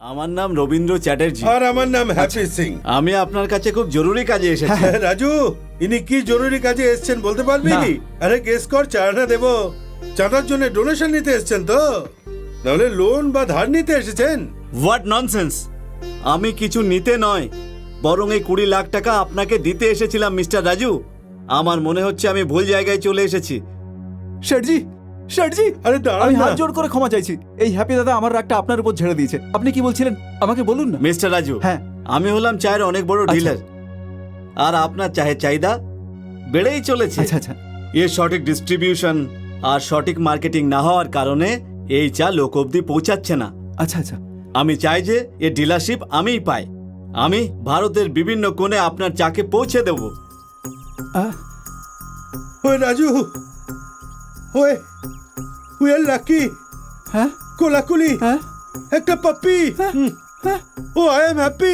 আমার নাম রবীন্দ্র চ্যাটার্জি আর আমার নাম হ্যাপি সিং। আমি আপনার কাছে খুব জরুরি কাজে এসেছি। রাজু, ইনি কি জরুরি কাজে এসেছেন বলতে পারবি? না। আরে গেস কর, চাঁদা দেবো। চাঁদার জন্য ডোনেশন নিতে এসেছেন তো, নাহলে লোন বা ধার নিতে এসেছেন? What nonsense! আমি কিছু নিতে নয়, বরং এই 20 লাখ টাকা আপনাকে দিতে এসেছিলাম মিস্টার রাজু। আমার মনে হচ্ছে আমি ভুল জায়গায় চলে এসেছি। শেঠজি, শেঠজি, আরে দাঁড়ান আমি না। হাত জোড় করে ক্ষমা চাইছি। এই হ্যাপি দাদা আমার রাগটা আপনার উপর ঝেড়ে দিয়েছে। আপনি কি বলছিলেন আমাকে বলুন না। মিস্টার রাজু, হ্যাঁ। আমি হলাম চায়ের অনেক বড় আচ্ছা। ডিলার, আর আপনার চায়ের চাহিদা বেড়েই চলেছে। আচ্ছা আচ্ছা। এর সঠিক ডিস্ট্রিবিউশন আর সঠিক মার্কেটিং না হওয়ার কারণে এই চা লোক অব্দি পৌঁছাচ্ছে না। আচ্ছা আচ্ছা। আমি চাই যে এর ডিলারশিপ আমিই পাই। আমি ভারতের বিভিন্ন কোণে আপনার চাকে পৌঁছে দেব। আহ, ওই রাজু, ওই উই আর লাকি। হ্যাঁ কোলাকুলি, হ্যাঁ একটা পাপ্পি। হ্যাঁ। ও আই এম হ্যাপি।